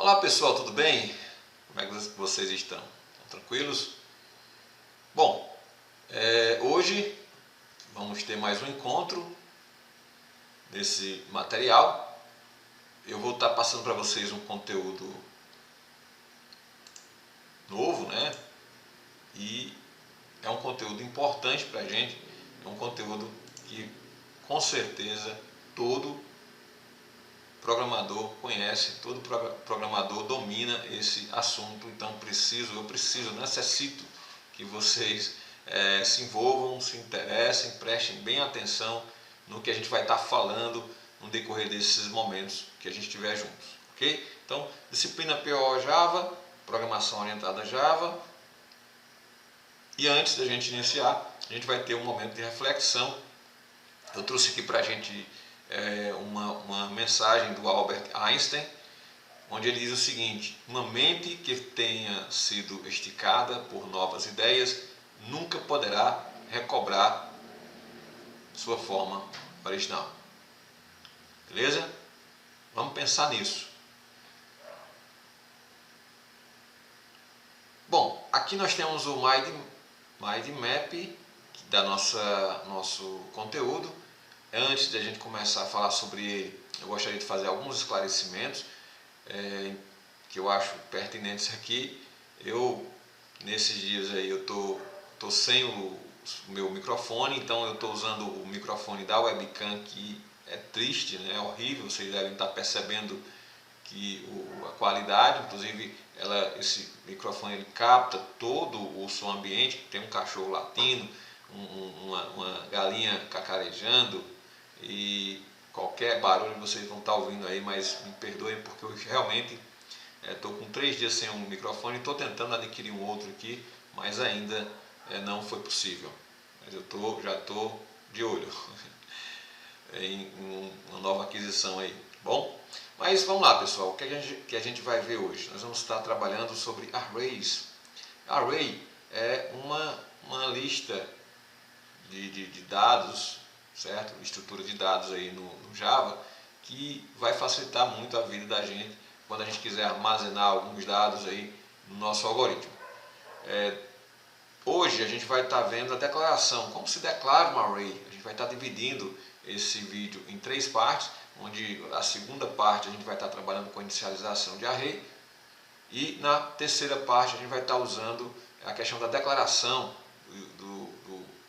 Olá pessoal, tudo bem? Como é que vocês estão? Estão tranquilos? Bom, hoje vamos ter mais um encontro desse material. Eu vou estar passando para vocês um conteúdo novo, né? E é um conteúdo importante para a gente, é um conteúdo que com certeza todo programador conhece, todo programador domina esse assunto. Então eu necessito que vocês se envolvam, se interessem, prestem bem atenção no que a gente vai estar falando no decorrer desses momentos que a gente estiver juntos, ok? Então, disciplina PO Java, programação orientada a Java. E antes da gente iniciar, a gente vai ter um momento de reflexão. Eu trouxe aqui para a gente uma mensagem do Albert Einstein, onde ele diz o seguinte: uma mente que tenha sido esticada por novas ideias nunca poderá recobrar sua forma original. Beleza? Vamos pensar nisso. Bom, aqui nós temos o Mind Map da nosso conteúdo. Antes de a gente começar a falar sobre ele, eu gostaria de fazer alguns esclarecimentos que eu acho pertinentes aqui. Nesses dias aí, eu tô sem o meu microfone, então eu estou usando o microfone da webcam, que é triste, né? É horrível. Vocês devem estar percebendo que a qualidade, inclusive esse microfone ele capta todo o som ambiente. Tem um cachorro latindo, uma galinha cacarejando e qualquer barulho vocês vão estar ouvindo aí, mas me perdoem porque eu realmente estou com 3 dias sem um microfone. Estou tentando adquirir um outro aqui, mas ainda não foi possível. Mas eu já estou de olho em uma nova aquisição aí. Bom, mas vamos lá pessoal, o que a gente vai ver hoje? Nós vamos estar trabalhando sobre arrays. Array é uma lista de dados, certo? Estrutura de dados aí no Java, que vai facilitar muito a vida da gente quando a gente quiser armazenar alguns dados aí no nosso algoritmo. Hoje a gente vai estar vendo a declaração, como se declara um array. A gente vai estar dividindo esse vídeo em 3 partes, onde a segunda parte a gente vai estar trabalhando com a inicialização de array, e na terceira parte a gente vai estar usando a questão da declaração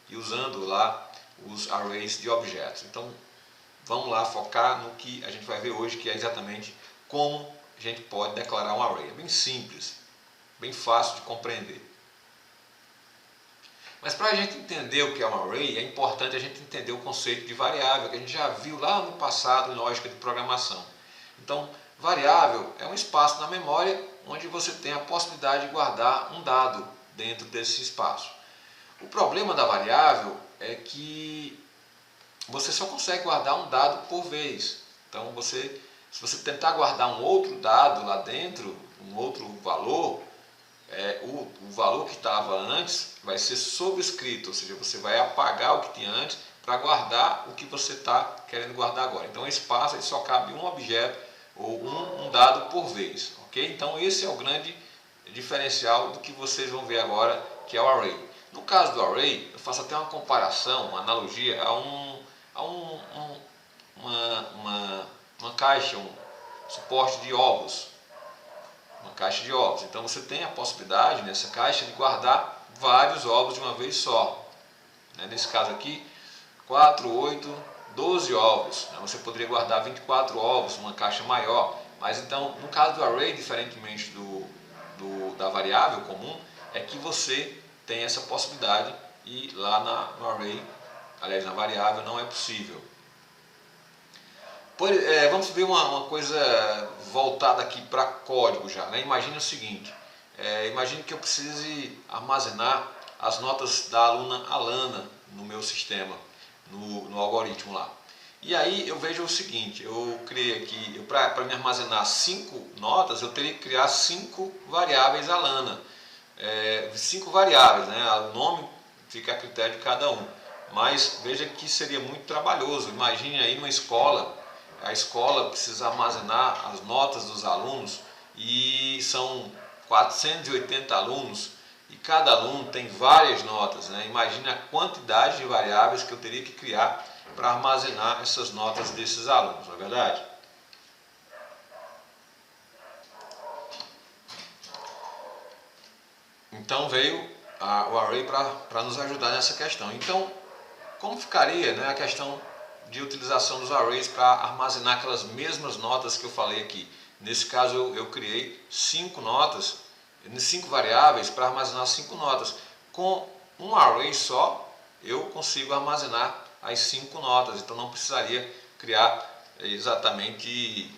e usando lá os arrays de objetos. Então vamos lá focar no que a gente vai ver hoje, que é exatamente como a gente pode declarar um array. É bem simples, bem fácil de compreender. Mas para a gente entender o que é um array, é importante a gente entender o conceito de variável, que a gente já viu lá no passado em lógica de programação. Então, variável é um espaço na memória onde você tem a possibilidade de guardar um dado dentro desse espaço. O problema da variável é que você só consegue guardar um dado por vez. Então, se você tentar guardar um outro dado lá dentro, um outro valor, o valor que estava antes vai ser sobrescrito, ou seja, você vai apagar o que tinha antes para guardar o que você está querendo guardar agora. Então, espaço só cabe um objeto ou um dado por vez, ok? Então, esse é o grande diferencial do que vocês vão ver agora, que é o array. No caso do array, eu faço até uma comparação, uma analogia a uma caixa, um suporte de ovos. Uma caixa de ovos. Então você tem a possibilidade nessa caixa de guardar vários ovos de uma vez só. Nesse caso aqui, 4, 8, 12 ovos. Você poderia guardar 24 ovos numa caixa maior. Mas então, no caso do array, diferentemente da variável comum, é que você tem essa possibilidade e lá no array, aliás, na variável, não é possível. Vamos ver uma coisa voltada aqui para código já. Imagine o seguinte, imagine que eu precise armazenar as notas da aluna Alana no meu sistema, no algoritmo lá. E aí eu vejo o seguinte, eu criei aqui, para me armazenar 5 notas, eu teria que criar 5 variáveis Alana. 5 variáveis, né? O nome fica a critério de cada um. Mas veja que seria muito trabalhoso. Imagine aí numa escola, a escola precisa armazenar as notas dos alunos e são 480 alunos e cada aluno tem várias notas, né? Imagine a quantidade de variáveis que eu teria que criar para armazenar essas notas desses alunos, não é verdade? Então veio o array para nos ajudar nessa questão. Então, como ficaria, né, a questão de utilização dos arrays para armazenar aquelas mesmas notas que eu falei aqui? Nesse caso eu criei 5 notas, 5 variáveis para armazenar 5 notas. Com um array só eu consigo armazenar as 5 notas, então não precisaria criar exatamente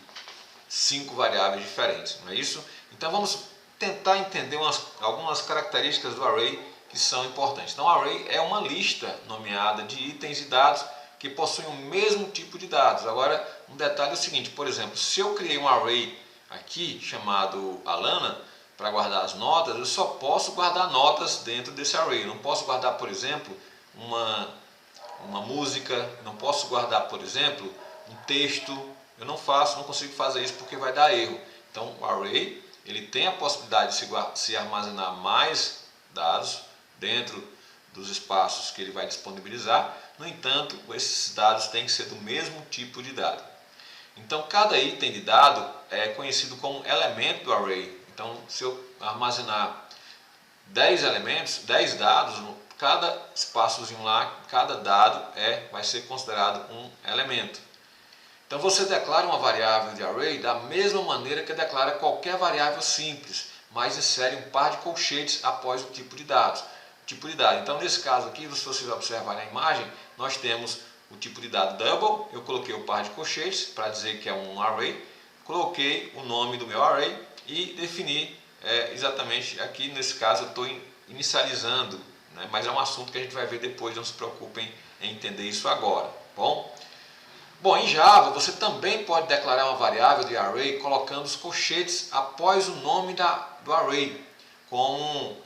5 variáveis diferentes, não é isso? Então vamos tentar entender algumas características do array que são importantes. Então, o array é uma lista nomeada de itens e dados que possuem o mesmo tipo de dados. Agora, um detalhe é o seguinte, por exemplo, se eu criei um array aqui chamado Alana para guardar as notas, eu só posso guardar notas dentro desse array. Eu não posso guardar, por exemplo, uma música, não posso guardar, por exemplo, um texto. Eu não consigo fazer isso porque vai dar erro. Então, o array ele tem a possibilidade de se armazenar mais dados dentro dos espaços que ele vai disponibilizar. No entanto, esses dados têm que ser do mesmo tipo de dado. Então, cada item de dado é conhecido como elemento do array. Então, se eu armazenar 10 elementos, 10 dados, cada espaçozinho lá, cada dado vai ser considerado um elemento. Então você declara uma variável de array da mesma maneira que declara qualquer variável simples, mas insere um par de colchetes após o tipo de dados. Então nesse caso aqui, se vocês observarem a imagem, nós temos o tipo de dado double, eu coloquei o par de colchetes para dizer que é um array, coloquei o nome do meu array e defini exatamente aqui, nesse caso eu estou inicializando, né? Mas é um assunto que a gente vai ver depois, não se preocupem em entender isso agora, Bom, em Java você também pode declarar uma variável de array colocando os colchetes após o nome do array, como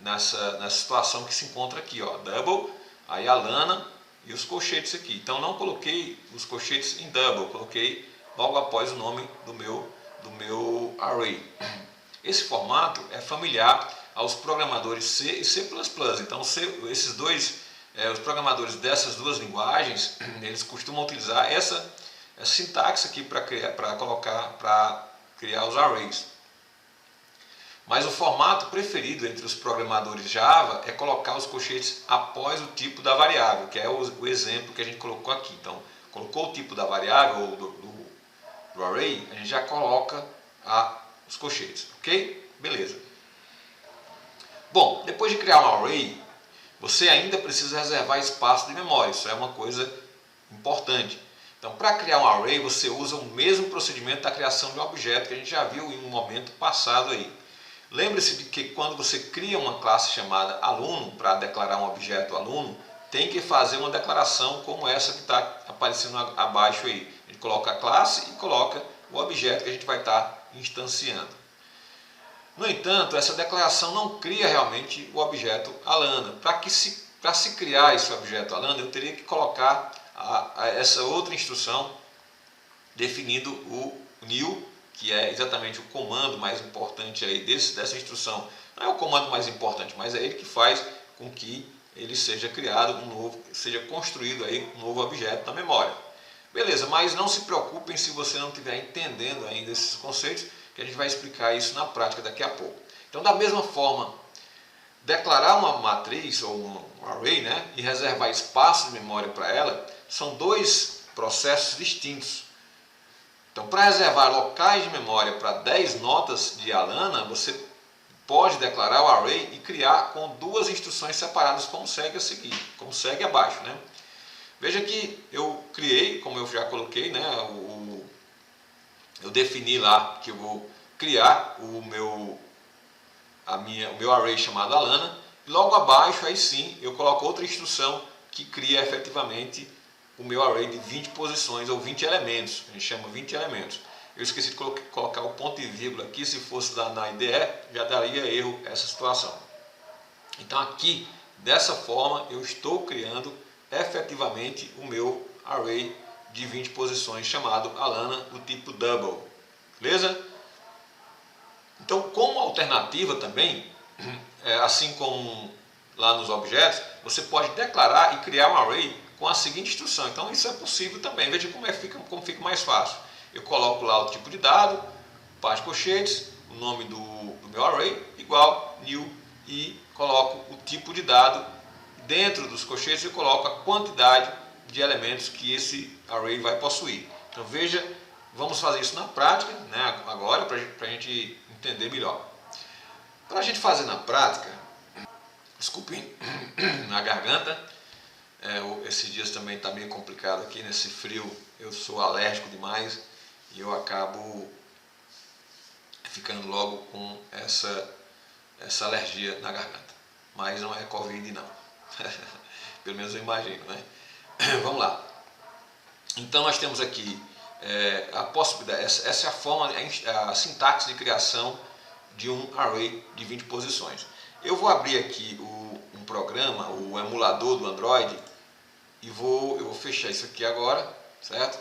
nessa situação que se encontra aqui, double, aí a Lana e os colchetes aqui. Então não coloquei os colchetes em double, coloquei logo após o nome do meu array. Esse formato é familiar aos programadores C e C++. Então esses dois os programadores dessas duas linguagens, eles costumam utilizar essa sintaxe aqui para criar os arrays. Mas o formato preferido entre os programadores Java é colocar os colchetes após o tipo da variável, que é o exemplo que a gente colocou aqui. Então, colocou o tipo da variável ou do array, a gente já coloca os colchetes, ok? Beleza. Bom, depois de criar um array, você ainda precisa reservar espaço de memória, isso é uma coisa importante. Então, para criar um array, você usa o mesmo procedimento da criação de um objeto que a gente já viu em um momento passado aí. Lembre-se de que quando você cria uma classe chamada aluno, para declarar um objeto aluno, tem que fazer uma declaração como essa que está aparecendo abaixo aí. A gente coloca a classe e coloca o objeto que a gente vai estar instanciando. No entanto, essa declaração não cria realmente o objeto Alana. Para se criar esse objeto Alana, eu teria que colocar essa outra instrução definindo o new, que é exatamente o comando mais importante aí dessa instrução. Não é o comando mais importante, mas é ele que faz com que ele seja criado seja construído aí um novo objeto na memória. Beleza, mas não se preocupem se você não estiver entendendo ainda esses conceitos, que a gente vai explicar isso na prática daqui a pouco. Então, da mesma forma, declarar uma matriz ou um array, né, e reservar espaço de memória para ela, são dois processos distintos. Então, para reservar locais de memória para 10 notas de Alana, você pode declarar o array e criar com duas instruções separadas, como segue abaixo, né? Veja que eu criei, como eu já coloquei, né, eu defini lá que eu vou criar o meu array chamado Alana, e logo abaixo aí sim eu coloco outra instrução que cria efetivamente o meu array de 20 posições ou 20 elementos, a gente chama 20 elementos. Eu esqueci de colocar o ponto e vírgula aqui, se fosse na IDE já daria erro essa situação. Então aqui, dessa forma, eu estou criando efetivamente o meu array de 20 posições chamado Alana do tipo double. Beleza? Então, como alternativa também, assim como lá nos objetos, você pode declarar e criar um array com a seguinte instrução. Então, isso é possível também. Veja como fica mais fácil. Eu coloco lá o tipo de dado, par de colchetes, o nome do meu array, igual new, e coloco o tipo de dado. Dentro dos colchetes eu coloco a quantidade de elementos que esse array vai possuir. Então veja, vamos fazer isso na prática, né, agora, para a gente entender melhor. Para a gente fazer na prática, desculpem na garganta, esses dias também está meio complicado aqui, nesse frio eu sou alérgico demais e eu acabo ficando logo com essa alergia na garganta. Mas não é Covid não, pelo menos eu imagino, né? Vamos lá. Então nós temos aqui a possibilidade, essa é a forma, a sintaxe de criação de um array de 20 posições. Eu vou abrir aqui um programa, o emulador do Android, e eu vou fechar isso aqui agora, certo?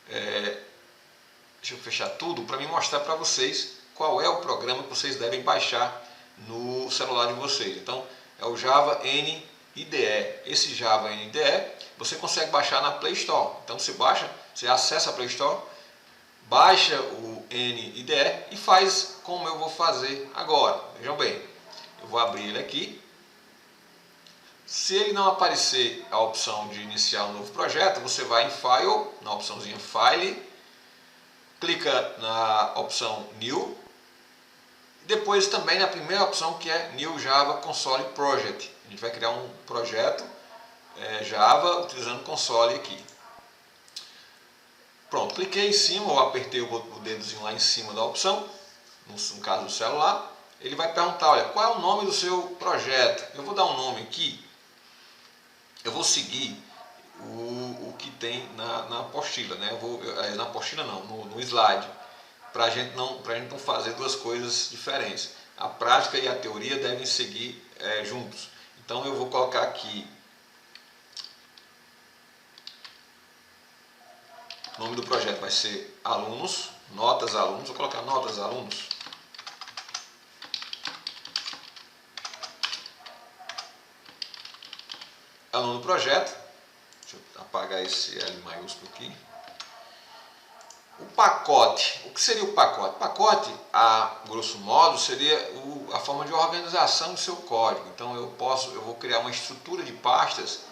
Deixa eu fechar tudo para me mostrar para vocês qual é o programa que vocês devem baixar no celular de vocês. Então é o Java NIDE. Esse Java NIDE você consegue baixar na Play Store. Então você acessa a Play Store, baixa o NIDE e faz como eu vou fazer agora. Vejam bem, eu vou abrir ele aqui. Se ele não aparecer a opção de iniciar um novo projeto, você vai em File, na opçãozinha File, clica na opção New, e depois também na primeira opção que é New Java Console Project. A gente vai criar um projeto Java utilizando console aqui. Pronto, cliquei em cima ou apertei o dedozinho lá em cima da opção, no caso do celular. Ele vai perguntar, olha, qual é o nome do seu projeto? Eu vou dar um nome aqui. Eu vou seguir o que tem na apostila, né? Na apostila não, no slide, para a gente não fazer duas coisas diferentes. A prática e a teoria devem seguir juntos. Então eu vou colocar aqui o nome do projeto vai ser alunos, notas alunos, vou colocar notas alunos. É o nome do projeto. Deixa eu apagar esse L maiúsculo aqui. O pacote. O que seria o pacote? Pacote, a grosso modo, seria a forma de organização do seu código. Então eu vou criar uma estrutura de pastas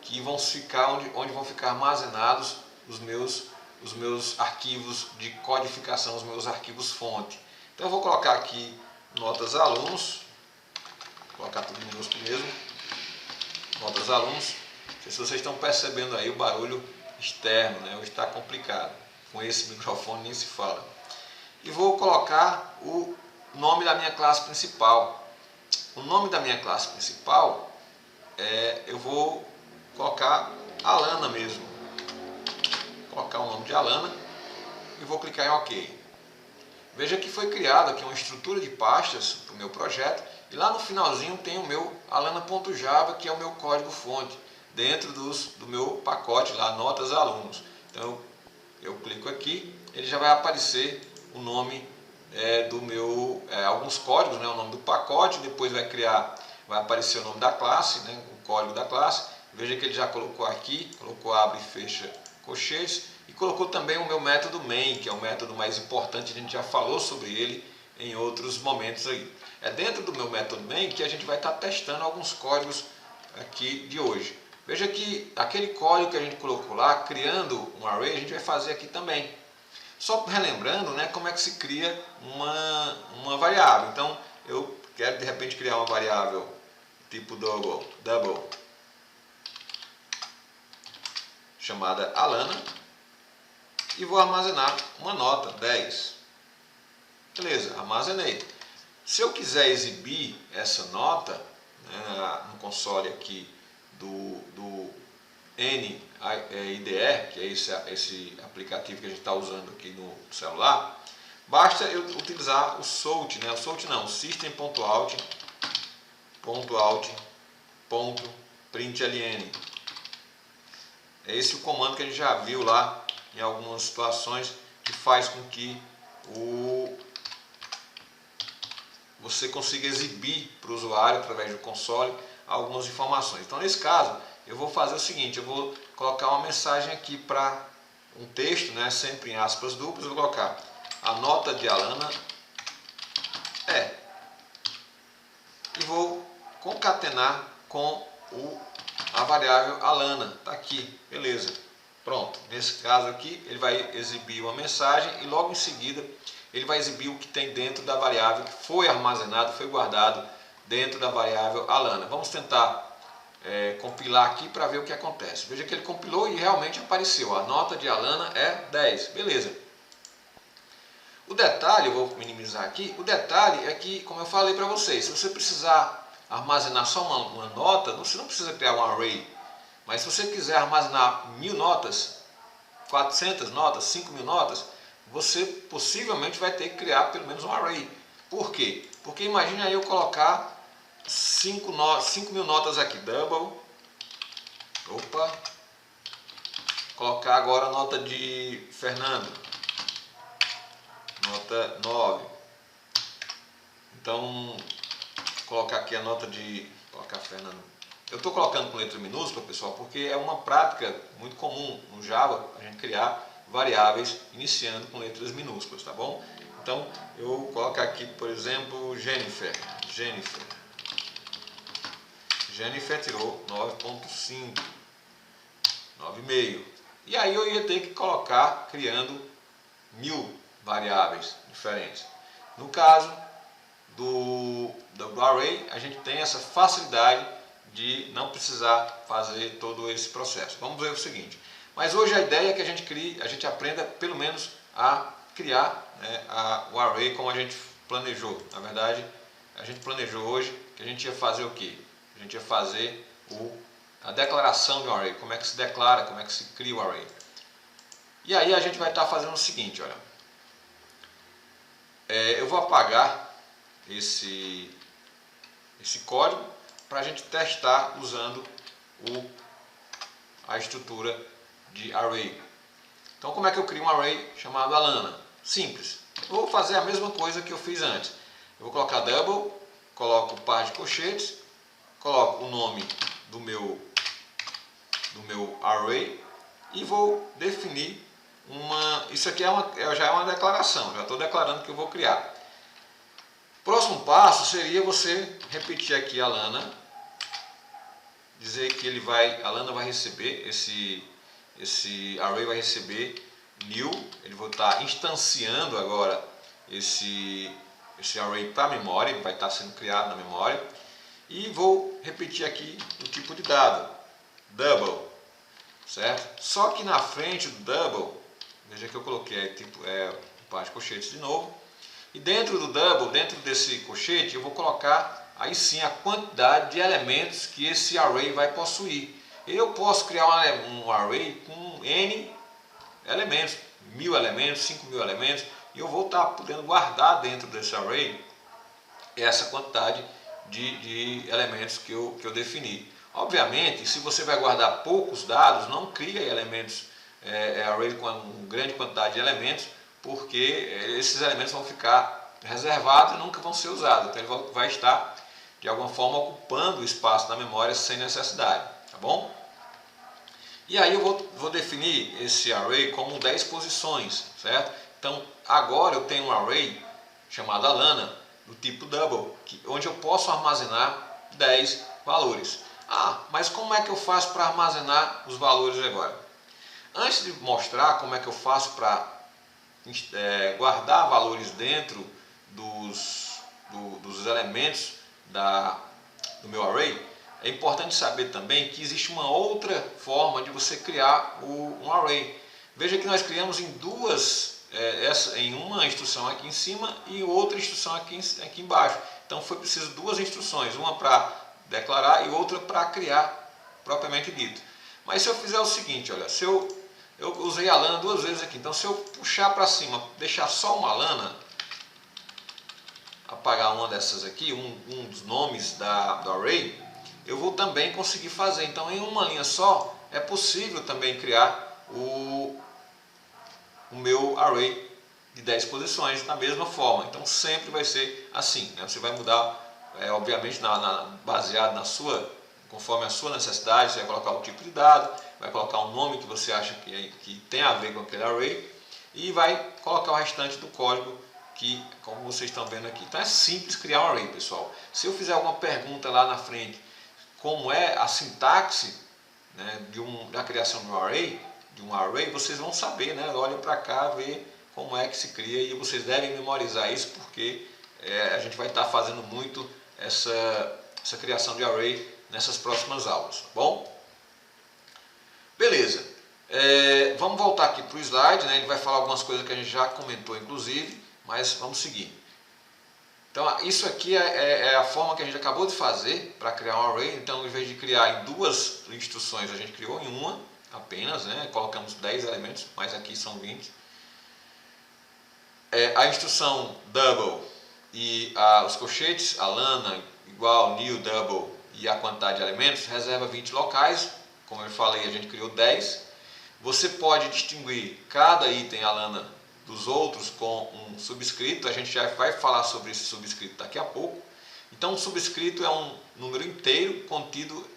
que vão ficar onde vão ficar armazenados os meus arquivos de codificação, os meus arquivos fonte. Então eu vou colocar aqui notas alunos, vou colocar tudo em minúsculo mesmo, notas alunos. Não sei se vocês estão percebendo aí o barulho externo, né? Hoje está complicado, com esse microfone nem se fala. E vou colocar o nome da minha classe principal. O nome da minha classe principal eu vou colocar Alana mesmo. Vou colocar o nome de Alana e vou clicar em OK. Veja que foi criada aqui uma estrutura de pastas para o meu projeto e lá no finalzinho tem o meu alana.java, que é o meu código fonte, dentro do meu pacote lá, notas alunos. Então eu clico aqui, ele já vai aparecer o nome do meu, alguns códigos, né, o nome do pacote, depois vai aparecer o nome da classe, né, o código da classe. Veja que ele já colocou aqui, colocou abre e fecha colchetes, e colocou também o meu método main, que é o método mais importante, a gente já falou sobre ele em outros momentos aí. É dentro do meu método main que a gente vai estar testando alguns códigos aqui de hoje. Veja que aquele código que a gente colocou lá, criando um array, a gente vai fazer aqui também. Só relembrando, né, como é que se cria uma variável. Então eu quero de repente criar uma variável tipo double chamada Alana e vou armazenar uma nota 10. Beleza, armazenei. Se eu quiser exibir essa nota, né, no console aqui do NIDE, que é esse aplicativo que a gente está usando aqui no celular, basta eu utilizar o SOUT, né? O system.out.println. É esse o comando que a gente já viu lá em algumas situações, que faz com que você consiga exibir para o usuário, através do console, algumas informações. Então, nesse caso, eu vou fazer o seguinte, eu vou colocar uma mensagem aqui para um texto, né, sempre em aspas duplas, eu vou colocar a nota de Alana é, e vou concatenar com a variável Alana, está aqui, beleza, pronto. Nesse caso aqui, ele vai exibir uma mensagem e logo em seguida ele vai exibir o que tem dentro da variável que foi armazenado, foi guardado dentro da variável Alana. Vamos tentar compilar aqui para ver o que acontece. Veja que ele compilou e realmente apareceu. A nota de Alana é 10. Beleza. O detalhe, eu vou minimizar aqui, o detalhe é que, como eu falei para vocês, se você precisar armazenar só uma nota, você não precisa criar um array. Mas se você quiser armazenar 1000 notas, 400 notas, 5000 notas, você possivelmente vai ter que criar pelo menos um array. Por quê? Porque imagine aí eu colocar 5000 notas aqui, double, colocar agora a nota de Fernando, nota 9, então colocar aqui a nota de, colocar Fernando, eu estou colocando com letra minúscula, pessoal, porque é uma prática muito comum no Java, a gente criar variáveis iniciando com letras minúsculas, tá bom? Então eu vou colocar aqui, por exemplo, Jennifer tirou 9.5, 9,5. E aí eu ia ter que colocar, criando 1000 variáveis diferentes. No caso do array, a gente tem essa facilidade de não precisar fazer todo esse processo. Vamos ver o seguinte. Mas hoje a ideia é que a gente aprenda pelo menos a criar, né, o array como a gente planejou. Na verdade, a gente planejou hoje que a gente ia fazer o quê? A gente ia fazer a declaração de um array, como é que se declara, como é que se cria o array. E aí a gente vai estar fazendo o seguinte, olha. Eu vou apagar esse código para a gente testar usando a estrutura de array. Então como é que eu crio um array chamado Alana? Simples. Eu vou fazer a mesma coisa que eu fiz antes. Eu vou colocar double, coloco par de colchetes, coloco o nome do meu array e vou definir isso aqui já é uma declaração, já estou declarando que eu vou criar. Próximo passo seria você repetir aqui a Alana, dizer que Alana vai receber, esse array vai receber new, ele vai estar instanciando agora esse array para a memória, ele vai estar sendo criado na memória. E vou repetir aqui o tipo de dado, double, certo? Só que na frente do double, veja que eu coloquei um par de colchetes de novo. E dentro do double, dentro desse colchete, eu vou colocar aí sim a quantidade de elementos que esse array vai possuir. Eu posso criar um array com N elementos, 1000 elementos, 5000 elementos, e eu vou estar podendo guardar dentro desse array essa quantidade de elementos que eu defini. Obviamente, se você vai guardar poucos dados, não cria elementos, array com uma grande quantidade de elementos, porque esses elementos vão ficar reservados e nunca vão ser usados. Então ele vai estar, de alguma forma, ocupando o espaço na memória sem necessidade, tá bom? E aí eu vou definir esse array como 10 posições, certo? Então agora eu tenho um array chamado Alana, do tipo double, onde eu posso armazenar 10 valores. Mas como é que eu faço para armazenar os valores agora? Antes de mostrar como é que eu faço para guardar valores dentro dos elementos do meu array, é importante saber também que existe uma outra forma de você criar um array. Veja que nós criamos em uma instrução aqui em cima e outra instrução aqui embaixo. Então foi preciso duas instruções, uma para declarar e outra para criar propriamente dito. Mas se eu fizer o seguinte, olha, eu usei a Alana duas vezes aqui, então se eu puxar para cima, deixar só uma Alana, apagar uma dessas aqui, um dos nomes do array, eu vou também conseguir fazer. Então em uma linha só é possível também criar o meu array de 10 posições da mesma forma. Então sempre vai ser assim, né? Você vai mudar, obviamente, baseado conforme a sua necessidade. Você vai colocar o tipo de dado, vai colocar um nome que você acha que tem a ver com aquele array e vai colocar o restante do código como vocês estão vendo aqui. Então é simples criar um array, pessoal. Se eu fizer alguma pergunta lá na frente, como é a sintaxe, né, da criação de um array, vocês vão saber, né? Olhem para cá, ver como é que se cria, e vocês devem memorizar isso, porque a gente vai estar fazendo muito essa criação de array nessas próximas aulas, tá bom? Beleza, vamos voltar aqui para o slide, né? Ele vai falar algumas coisas que a gente já comentou inclusive, mas vamos seguir. Então isso aqui é a forma que a gente acabou de fazer para criar um array. Então, em vez de criar em 2 instruções, a gente criou em uma apenas, né? Colocamos 10 elementos, mas aqui são 20. A instrução double e os colchetes, a lana igual new double e a quantidade de elementos, reserva 20 locais. Como eu falei, a gente criou 10. Você pode distinguir cada item a lana dos outros com um subscrito. A gente já vai falar sobre esse subscrito daqui a pouco. Então, um subscrito é um número inteiro contido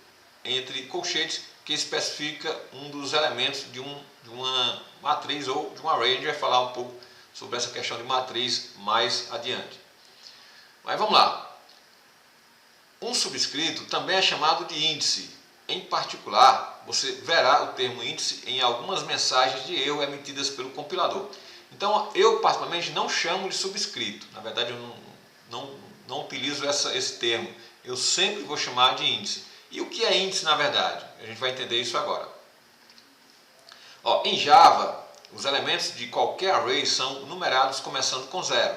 entre colchetes que especifica um dos elementos de uma matriz ou de um array. A gente vai falar um pouco sobre essa questão de matriz mais adiante. Mas vamos lá. Um subscrito também é chamado de índice. Em particular, você verá o termo índice em algumas mensagens de erro emitidas pelo compilador. Então, eu particularmente não chamo de subscrito. Na verdade, eu não utilizo esse termo. Eu sempre vou chamar de índice. E o que é índice, na verdade? A gente vai entender isso agora. Em Java, os elementos de qualquer array são numerados começando com 0.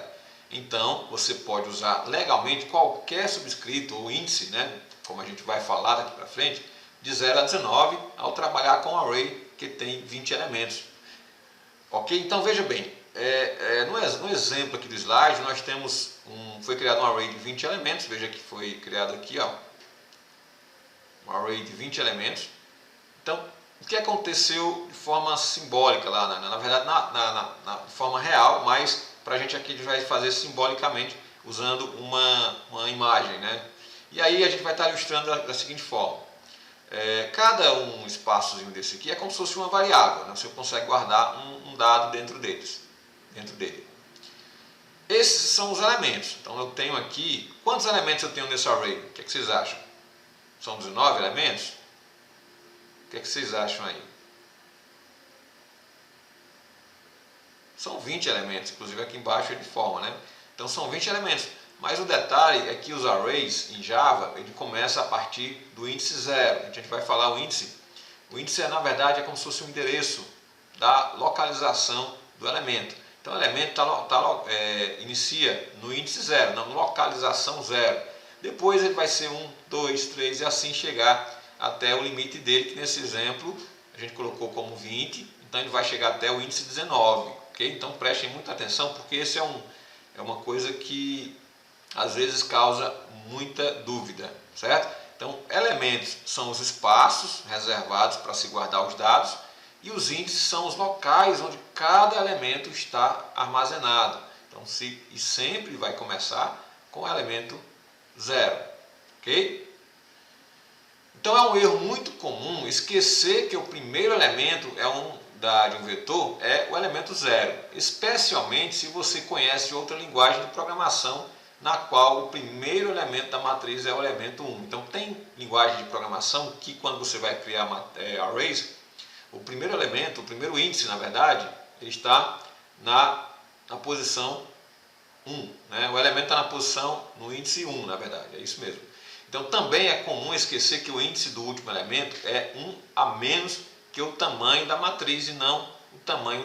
Então, você pode usar legalmente qualquer subscrito ou índice, né, como a gente vai falar daqui para frente, de 0 a 19, ao trabalhar com um array que tem 20 elementos. Ok? Então, veja bem, no exemplo aqui do slide, nós temos foi criado um array de 20 elementos. Veja que foi criado aqui, um array de 20 elementos. Então, o que aconteceu de forma simbólica lá, na verdade, de forma real, mas para a gente aqui vai fazer simbolicamente usando uma imagem, né? E aí a gente vai estar ilustrando da seguinte forma: cada um espaçozinho desse aqui é como se fosse uma variável, né? Você consegue guardar um dado dentro dele. Esses são os elementos. Então eu tenho aqui, quantos elementos eu tenho nesse array? O que vocês acham? São 19 elementos? O que vocês acham aí? São 20 elementos, inclusive aqui embaixo ele forma, né? Então são 20 elementos. Mas o detalhe é que os arrays em Java, ele começa a partir do índice 0. A gente vai falar o índice. O índice, na verdade, é como se fosse um endereço da localização do elemento. Então o elemento inicia no índice 0, na localização 0. Depois ele vai ser 1, 2, 3 e assim chegar até o limite dele, que nesse exemplo a gente colocou como 20, então ele vai chegar até o índice 19, ok? Então prestem muita atenção, porque esse é uma coisa que às vezes causa muita dúvida, certo? Então, elementos são os espaços reservados para se guardar os dados, e os índices são os locais onde cada elemento está armazenado. Então, e sempre vai começar com o elemento 0, ok? Então é um erro muito comum esquecer que o primeiro elemento de um vetor é o elemento 0, especialmente se você conhece outra linguagem de programação na qual o primeiro elemento da matriz é o elemento 1. Então tem linguagem de programação que, quando você vai criar arrays, o primeiro elemento, o primeiro índice, na verdade, ele está na posição 1, né? O elemento está no índice 1, na verdade, é isso mesmo. Então também é comum esquecer que o índice do último elemento é 1 a menos que o tamanho da matriz e não o tamanho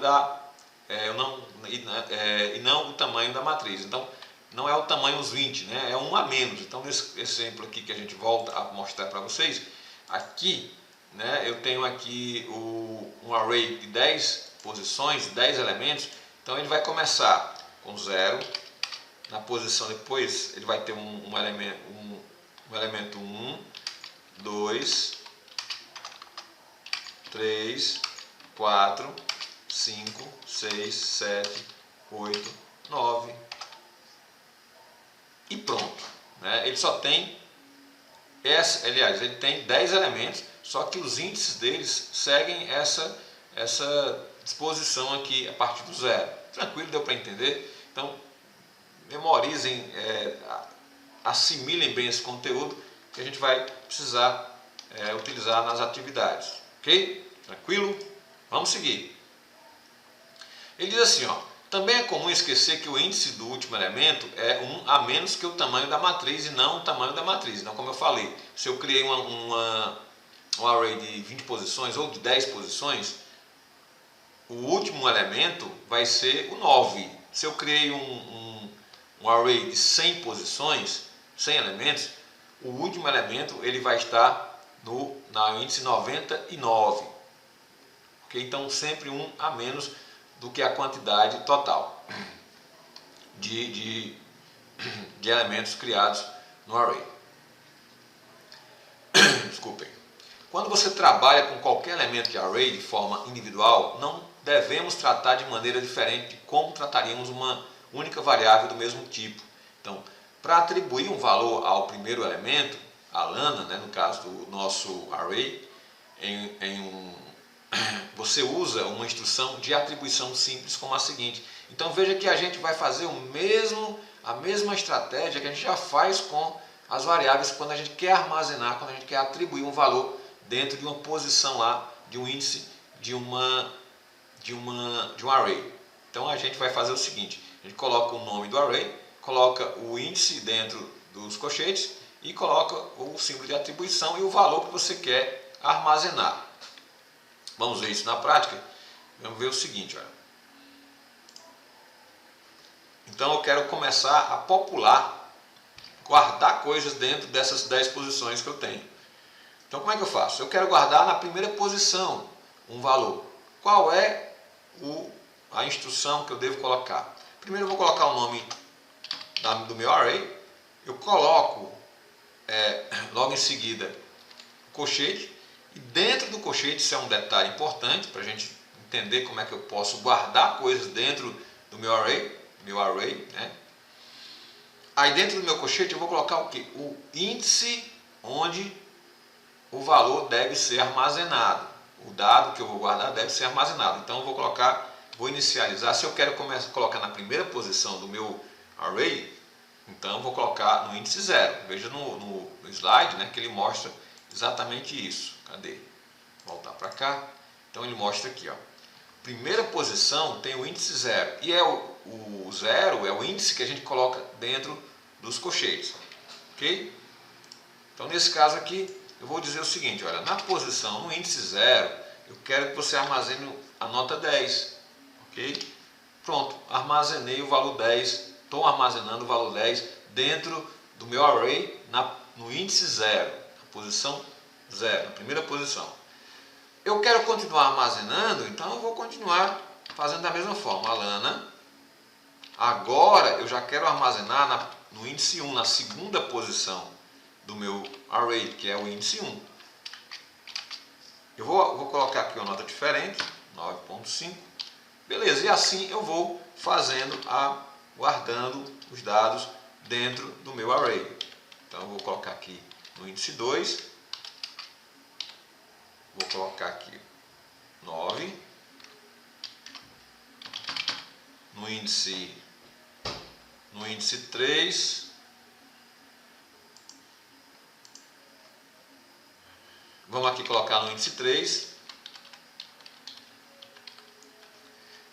o tamanho da matriz. Então não é o tamanho os 20, né? É 1 a menos. Então nesse exemplo aqui que a gente volta a mostrar para vocês, aqui, né, eu tenho aqui um array de 10 posições, 10 elementos. Então ele vai começar com 0, na posição depois ele vai ter um elemento 1, 2, 3, 4, 5, 6, 7, 8, 9 e pronto, né? Ele só tem aliás, ele tem 10 elementos, só que os índices deles seguem essa disposição aqui a partir do zero. Tranquilo, deu para entender? Então, memorizem, assimilem bem esse conteúdo que a gente vai precisar utilizar nas atividades. Ok? Tranquilo? Vamos seguir. Ele diz assim, ó, também é comum esquecer que o índice do último elemento é 1 a menos que o tamanho da matriz e não o tamanho da matriz. Então, como eu falei, se eu criei um array de 20 posições ou de 10 posições, o último elemento vai ser o 9. Se eu criei um array de 100 posições, 100 elementos, o último elemento ele vai estar na índice 99. Okay? Então, sempre 1 a menos do que a quantidade total de elementos criados no array. Desculpem. Quando você trabalha com qualquer elemento de array de forma individual, não devemos tratar de maneira diferente de como trataríamos uma única variável do mesmo tipo. Então, para atribuir um valor ao primeiro elemento, a lana, né, no caso do nosso array, você usa uma instrução de atribuição simples como a seguinte. Então veja que a gente vai fazer a mesma estratégia que a gente já faz com as variáveis quando a gente quer armazenar, quando a gente quer atribuir um valor dentro de uma posição lá, de um índice de um array. Então a gente vai fazer o seguinte, a gente coloca o nome do array, coloca o índice dentro dos colchetes e coloca o símbolo de atribuição e o valor que você quer armazenar. Vamos ver isso na prática? Vamos ver o seguinte, olha. Então eu quero começar a popular, guardar coisas dentro dessas 10 posições que eu tenho. Então como é que eu faço? Eu quero guardar na primeira posição um valor. Qual é a instrução que eu devo colocar? Primeiro eu vou colocar o nome do meu array. Eu coloco logo em seguida o colchete. E dentro do colchete, isso é um detalhe importante para a gente entender como é que eu posso guardar coisas dentro do meu array, né? Aí dentro do meu colchete eu vou colocar o quê? O índice onde o valor deve ser armazenado. O dado que eu vou guardar deve ser armazenado. Então eu vou inicializar. Se eu quero colocar na primeira posição do meu array, então eu vou colocar no índice 0. Veja no slide, né, que ele mostra exatamente isso. Cadê? Voltar para cá. Então ele mostra aqui, ó. Primeira posição tem o índice 0. E o 0 é o índice que a gente coloca dentro dos colchetes. Ok? Então nesse caso aqui, eu vou dizer o seguinte, olha, na posição, no índice 0, eu quero que você armazene a nota 10. Ok? Pronto, armazenei o valor 10. Estou armazenando o valor 10 dentro do meu array no índice 0, na posição 0, na primeira posição. Eu quero continuar armazenando, então eu vou continuar fazendo da mesma forma. A lana. Agora eu já quero armazenar no índice 1, na segunda posição do meu array, que é o índice 1. Eu vou colocar aqui uma nota diferente, 9.5. Beleza, e assim eu vou guardando os dados dentro do meu array. Então eu vou colocar aqui no índice 2. Vou colocar aqui 9. No índice 3. Vamos aqui colocar no índice 3.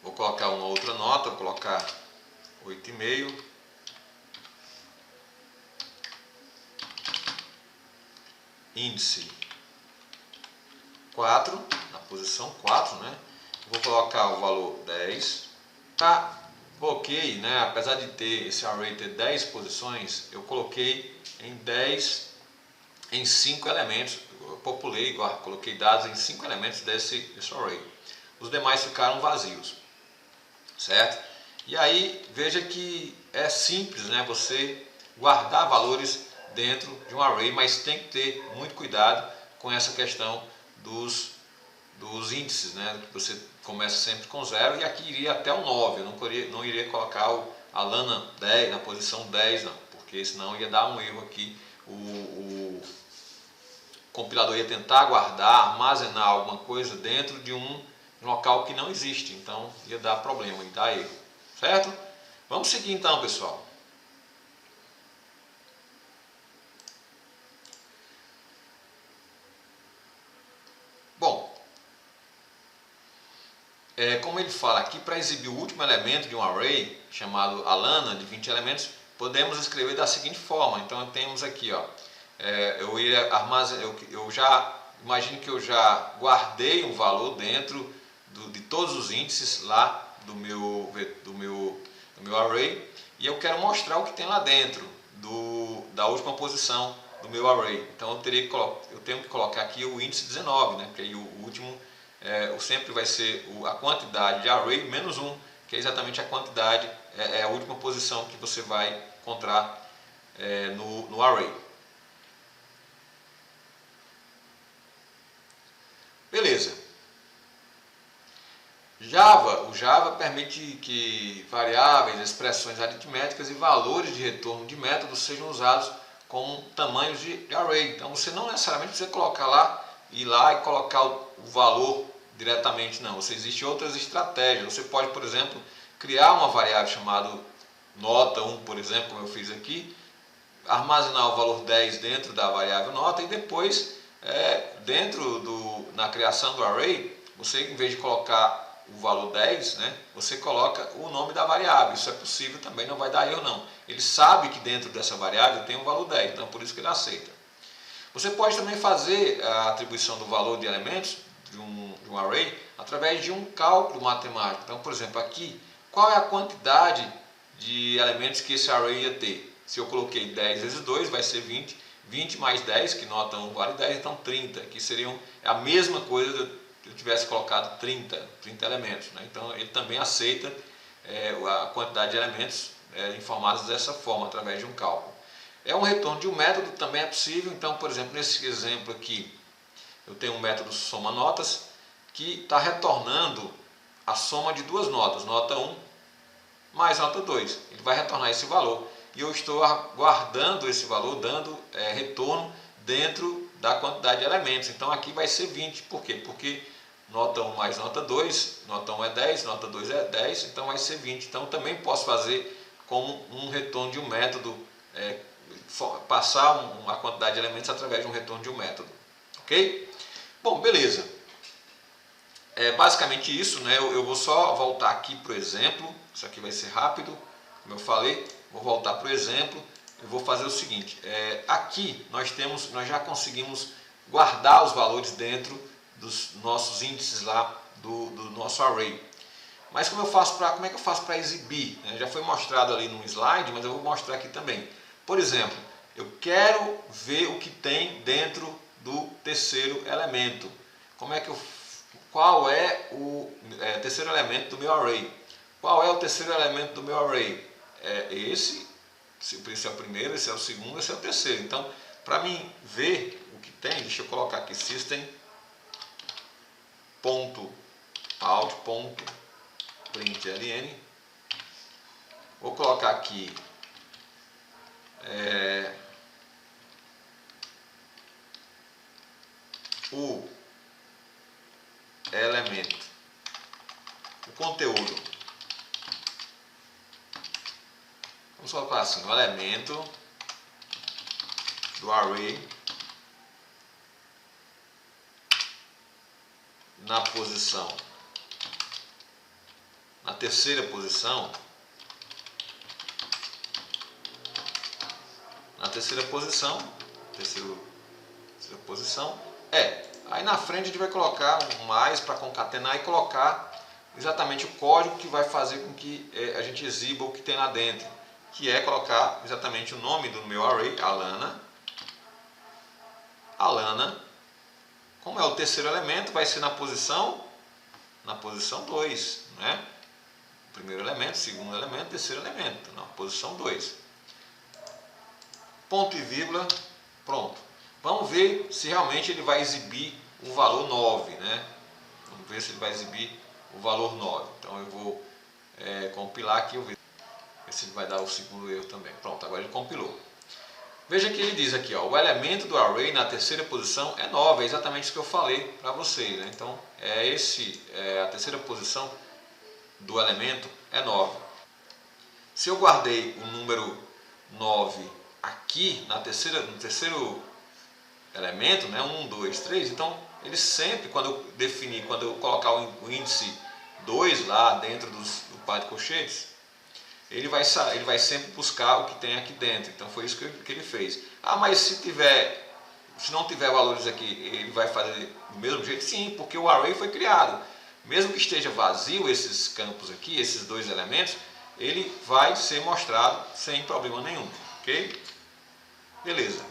Vou colocar uma outra nota, vou colocar 8,5. Índice 4, na posição 4, né? Vou colocar o valor 10. Tá, coloquei, né? Apesar de ter esse array ter 10 posições, eu coloquei em 5 elementos. Eu populei, coloquei dados em 5 elementos desse array. Os demais ficaram vazios, certo? E aí veja que é simples, né? Você guardar valores dentro de um array, mas tem que ter muito cuidado com essa questão dos índices, né? Você começa sempre com 0 e aqui iria até o 9. Eu não iria colocar a lana 10 na posição 10 não, porque senão ia dar um erro aqui. O compilador ia tentar guardar, armazenar alguma coisa dentro de um local que não existe, então ia dar problema, ia dar erro, certo? Vamos seguir então, pessoal. Bom, como ele fala aqui, para exibir o último elemento de um array, chamado a lana, de 20 elementos, podemos escrever da seguinte forma. Então temos aqui, ó, eu iria armazenar, eu já imagino que eu já guardei um valor dentro de todos os índices lá do meu array, e eu quero mostrar o que tem lá dentro da última posição do meu array. Então eu tenho que colocar aqui o índice 19, né? Porque aí o último sempre vai ser a quantidade de array menos 1, que é exatamente a quantidade, é a última posição que você vai encontrar no array. Beleza. O Java permite que variáveis, expressões aritméticas e valores de retorno de métodos sejam usados como tamanhos de array. Então você não necessariamente precisa ir lá e colocar o valor diretamente, não. Existem outras estratégias. Você pode, por exemplo, criar uma variável chamada nota 1, por exemplo, como eu fiz aqui, armazenar o valor 10 dentro da variável nota e depois, na criação do array, você, em vez de colocar o valor 10, né, você coloca o nome da variável. Isso é possível também, não vai dar erro não. Ele sabe que dentro dessa variável tem um valor 10, então por isso que ele aceita. Você pode também fazer a atribuição do valor de elementos de um array através de um cálculo matemático. Então, por exemplo, aqui, qual é a quantidade de elementos que esse array ia ter? Se eu coloquei 10 vezes 2, vai ser 20. 20 mais 10, que nota 1 vale 10, então 30, que seriam a mesma coisa se eu tivesse colocado 30 elementos, né? Então ele também aceita a quantidade de elementos informados dessa forma, através de um cálculo. Um retorno de um método também é possível. Então, por exemplo, nesse exemplo aqui, eu tenho um método soma notas, que está retornando a soma de duas notas, nota 1 mais nota 2. Ele vai retornar esse valor. E eu estou guardando esse valor, dando retorno dentro da quantidade de elementos. Então aqui vai ser 20. Por quê? Porque nota 1 mais nota 2, nota 1 é 10, nota 2 é 10, então vai ser 20. Então também posso fazer como um retorno de um método, passar a quantidade de elementos através de um retorno de um método. Ok? Bom, beleza. Basicamente isso, né? Eu vou só voltar aqui para o exemplo. Isso aqui vai ser rápido, como eu falei. Vou voltar para o exemplo. Eu vou fazer o seguinte: aqui nós já conseguimos guardar os valores dentro dos nossos índices lá do nosso array. Mas como é que eu faço para exibir? Já foi mostrado ali no slide, mas eu vou mostrar aqui também. Por exemplo, eu quero ver o que tem dentro do terceiro elemento. Qual é o terceiro elemento do meu array? Qual é o terceiro elemento do meu array? Esse é o primeiro, esse é o segundo, esse é o terceiro. Então, para mim ver o que tem, deixa eu colocar aqui system.out.println. Vou colocar aqui o elemento, o conteúdo. Vamos colocar assim: o elemento do array na terceira posição, aí na frente a gente vai colocar um mais para concatenar e colocar exatamente o código que vai fazer com que a gente exiba o que tem lá dentro, que é colocar exatamente o nome do meu array, Alana. Como é o terceiro elemento, vai ser na posição 2, né? Primeiro elemento, segundo elemento, terceiro elemento, na posição 2. Ponto e vírgula, pronto. Vamos ver se realmente ele vai exibir o valor 9, né? Vamos ver se ele vai exibir o valor 9. Então eu vou compilar aqui, eu ver se vai dar o segundo erro também. Pronto, agora ele compilou. Veja que ele diz aqui, ó, o elemento do array na terceira posição é 9, é exatamente isso que eu falei para vocês, né? Então a terceira posição do elemento é 9. Se eu guardei o número 9 aqui no terceiro elemento, né, 1, 2, 3, então ele sempre, quando eu colocar o índice 2 lá dentro do par de colchetes, ele vai sempre buscar o que tem aqui dentro. Então foi isso que ele fez. Ah, mas se não tiver valores aqui, ele vai fazer do mesmo jeito? Sim, porque o array foi criado. Mesmo que esteja vazio esses campos aqui, esses dois elementos, ele vai ser mostrado sem problema nenhum, ok? Beleza.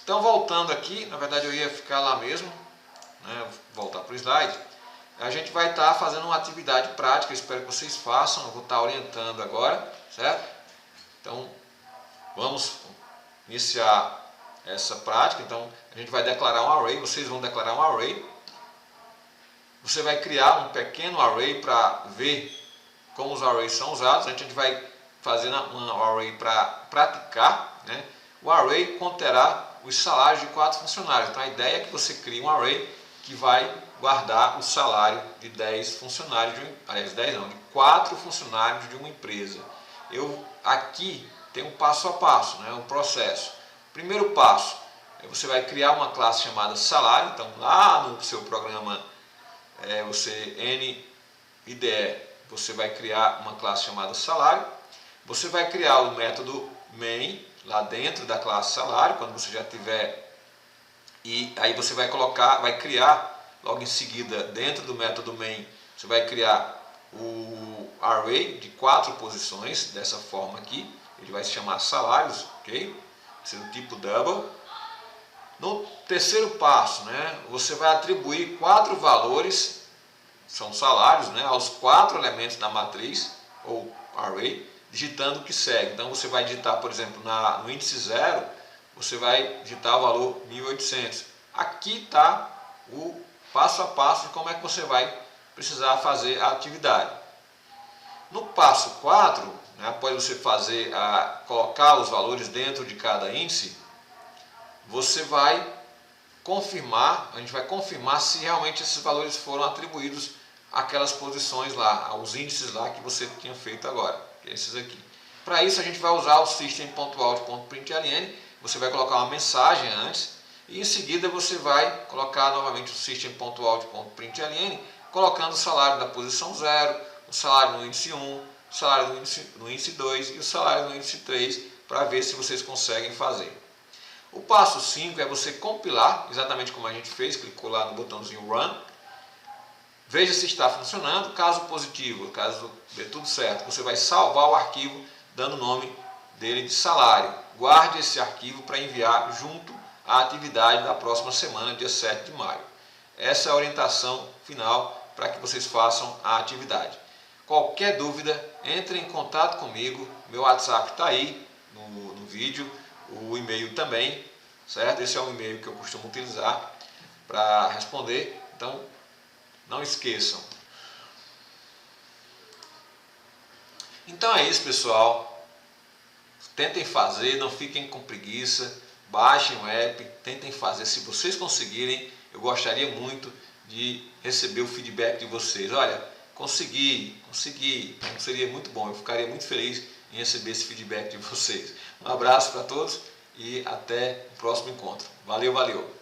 Então voltando aqui, na verdade eu ia ficar lá mesmo, né, voltar para o slide. A gente vai estar fazendo uma atividade prática, espero que vocês façam, eu vou estar orientando agora, certo? Então vamos iniciar essa prática. Então a gente vai declarar um array, vocês vão declarar um array. Você vai criar um pequeno array para ver como os arrays são usados. A gente vai fazer um array para praticar, né? O array conterá os salários de 4 funcionários. Então a ideia é que você crie um array que vai guardar o salário de 10 funcionários, de 4 funcionários de uma empresa. Eu aqui tem um passo a passo, né, um processo. Primeiro passo, você vai criar uma classe chamada salário. Então lá no seu programa NIDE, você vai criar uma classe chamada salário. Você vai criar o método main lá dentro da classe salário, quando você já tiver, e aí você vai criar logo em seguida, dentro do método main, você vai criar o array de 4 posições, dessa forma aqui. Ele vai se chamar salários, ok? Vai ser do tipo double. No terceiro passo, né, você vai atribuir 4 valores, são salários, né, aos 4 elementos da matriz, ou array, digitando o que segue. Então você vai digitar, por exemplo, no índice 0, você vai digitar o valor 1800. Aqui está o passo a passo de como é que você vai precisar fazer a atividade. No passo 4, né, após você colocar os valores dentro de cada índice, você vai confirmar, a gente vai confirmar se realmente esses valores foram atribuídos àquelas posições lá, aos índices lá que você tinha feito agora, que é esses aqui. Para isso a gente vai usar o system.out.println, você vai colocar uma mensagem antes, e em seguida você vai colocar novamente o system.out.println, colocando o salário da posição 0, o salário no índice 1, o salário no índice 2 e o salário no índice 3, para ver se vocês conseguem fazer. O passo 5 é você compilar, exatamente como a gente fez, clicou lá no botãozinho Run, veja se está funcionando. Caso positivo, caso dê tudo certo, você vai salvar o arquivo dando o nome dele de salário. Guarde esse arquivo para enviar junto à atividade da próxima semana, dia 7 de maio. Essa é a orientação final para que vocês façam a atividade. Qualquer dúvida, entre em contato comigo, meu WhatsApp está aí no vídeo, o e-mail também, certo? Esse é o e-mail que eu costumo utilizar para responder, então não esqueçam. Então é isso, pessoal. Tentem fazer, não fiquem com preguiça, baixem o app, tentem fazer. Se vocês conseguirem, eu gostaria muito de receber o feedback de vocês. Olha, consegui, seria muito bom, eu ficaria muito feliz em receber esse feedback de vocês. Um abraço para todos e até o próximo encontro. Valeu, valeu!